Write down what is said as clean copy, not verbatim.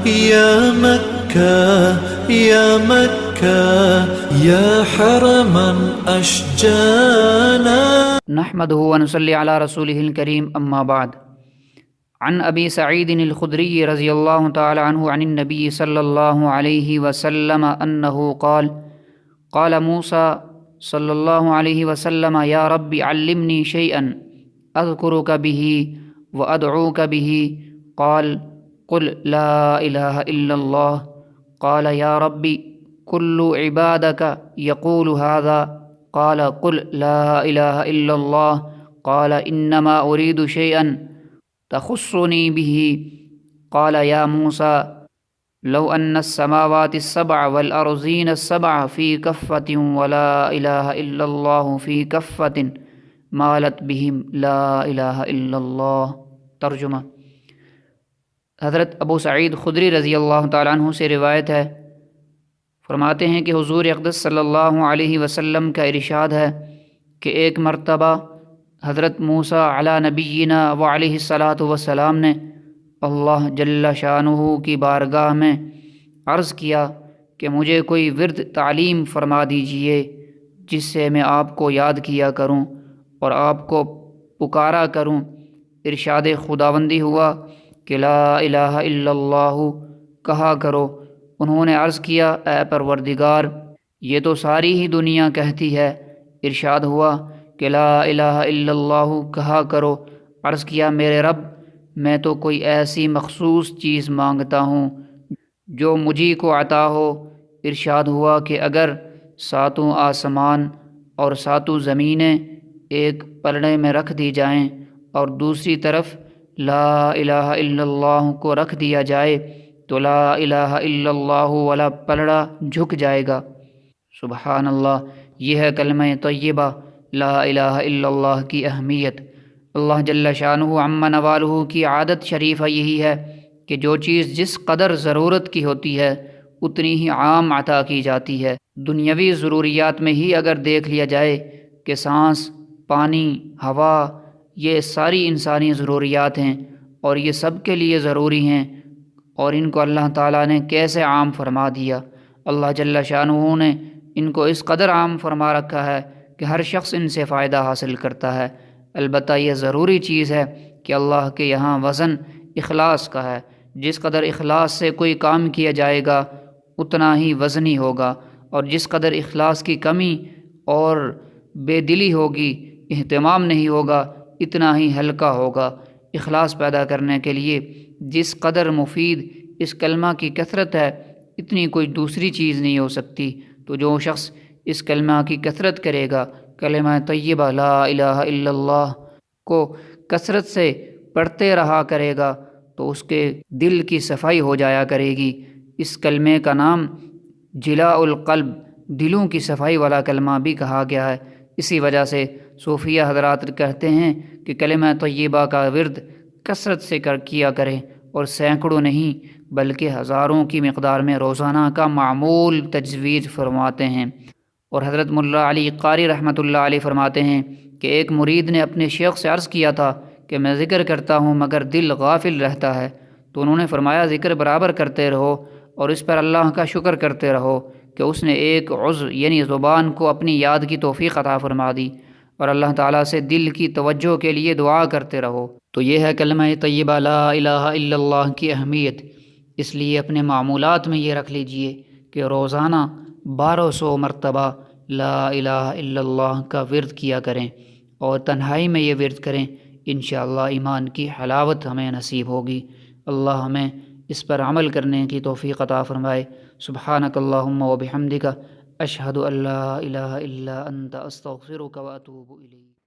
يا مكة يا مكة يا حرما أشجانا. نحمده ونصلي على رسوله الكريم أما بعد. عن أبي سعيد الخدري رضي الله تعالى عنه عن النبي صلى الله عليه وسلم أنه قال قال موسى صلى الله عليه وسلم يا رب علمني شيئا أذكرك به وأدعوك به. قال قل لا إله إلا الله. قال يا رب كل عبادك يقول هذا. قال قل لا إله إلا الله. قال إنما أريد شيئا تخصني به. قال يا موسى لو أن السماوات السبع والأرضين السبع في كفة ولا إله إلا الله في كفة مالت بهم لا الہ الا اللہ. ترجمہ: حضرت ابو سعید خدری رضی اللہ تعالیٰ عنہ سے روایت ہے، فرماتے ہیں کہ حضور اقدس صلی اللہ علیہ وسلم کا ارشاد ہے کہ ایک مرتبہ حضرت موسیٰ علی نبینا و علیہ الصلاۃ والسلام نے اللہ جل شانہ کی بارگاہ میں عرض کیا کہ مجھے کوئی ورد تعلیم فرما دیجئے جس سے میں آپ کو یاد کیا کروں اور آپ کو پکارا کروں۔ ارشاد خداوندی ہوا کہ لا الہ الا اللہ کہا کرو۔ انہوں نے عرض کیا اے پروردگار، یہ تو ساری ہی دنیا کہتی ہے۔ ارشاد ہوا کہ لا الہ الا اللہ کہا کرو۔ عرض کیا میرے رب، میں تو کوئی ایسی مخصوص چیز مانگتا ہوں جو مجھی کو عطا ہو۔ ارشاد ہوا کہ اگر ساتوں آسمان اور ساتوں زمینیں ایک پلڑے میں رکھ دی جائیں اور دوسری طرف لا الہ الا اللہ کو رکھ دیا جائے تو لا الہ الا اللہ والا پلڑا جھک جائے گا۔ سبحان اللہ، یہ ہے کلمہ طیبہ لا الہ الا اللہ کی اہمیت۔ اللہ جل شانہ عم نوالہ کی عادت شریفہ یہی ہے کہ جو چیز جس قدر ضرورت کی ہوتی ہے اتنی ہی عام عطا کی جاتی ہے۔ دنیاوی ضروریات میں ہی اگر دیکھ لیا جائے کہ سانس، پانی، ہوا، یہ ساری انسانی ضروریات ہیں اور یہ سب کے لیے ضروری ہیں، اور ان کو اللہ تعالیٰ نے کیسے عام فرما دیا۔ اللہ جل شانہ نے ان کو اس قدر عام فرما رکھا ہے کہ ہر شخص ان سے فائدہ حاصل کرتا ہے۔ البتہ یہ ضروری چیز ہے کہ اللہ کے یہاں وزن اخلاص کا ہے۔ جس قدر اخلاص سے کوئی کام کیا جائے گا اتنا ہی وزنی ہوگا، اور جس قدر اخلاص کی کمی اور بے دلی ہوگی، اہتمام نہیں ہوگا، اتنا ہی ہلکا ہوگا۔ اخلاص پیدا کرنے کے لیے جس قدر مفید اس کلمہ کی کثرت ہے اتنی کوئی دوسری چیز نہیں ہو سکتی۔ تو جو شخص اس کلمہ کی کثرت کرے گا، کلمہ طیبہ لا الہ الا اللہ کو کثرت سے پڑھتے رہا کرے گا، تو اس کے دل کی صفائی ہو جایا کرے گی۔ اس کلمے کا نام جلاء القلب، دلوں کی صفائی والا کلمہ بھی کہا گیا ہے۔ اسی وجہ سے صوفیہ حضرات کہتے ہیں کہ کلمہ طیبہ کا ورد کثرت سے کیا کریں، اور سینکڑوں نہیں بلکہ ہزاروں کی مقدار میں روزانہ کا معمول تجویز فرماتے ہیں۔ اور حضرت ملا علی قاری رحمۃ اللہ علیہ فرماتے ہیں کہ ایک مرید نے اپنے شیخ سے عرض کیا تھا کہ میں ذکر کرتا ہوں مگر دل غافل رہتا ہے، تو انہوں نے فرمایا ذکر برابر کرتے رہو اور اس پر اللہ کا شکر کرتے رہو کہ اس نے ایک عضو یعنی زبان کو اپنی یاد کی توفیق عطا فرما دی، اور اللہ تعالیٰ سے دل کی توجہ کے لیے دعا کرتے رہو۔ تو یہ ہے کلمہ طیبہ لا الہ الا اللہ کی اہمیت۔ اس لیے اپنے معمولات میں یہ رکھ لیجئے کہ روزانہ 1200 مرتبہ لا الہ الا اللہ کا ورد کیا کریں، اور تنہائی میں یہ ورد کریں۔ انشاءاللہ ایمان کی حلاوت ہمیں نصیب ہوگی۔ اللہ ہمیں اس پر عمل کرنے کی توفیق عطا فرمائے۔ سبحانک اللہم و بحمدک، اشہد ان لا الہ الا انت، استغفرک و اتوب الیک۔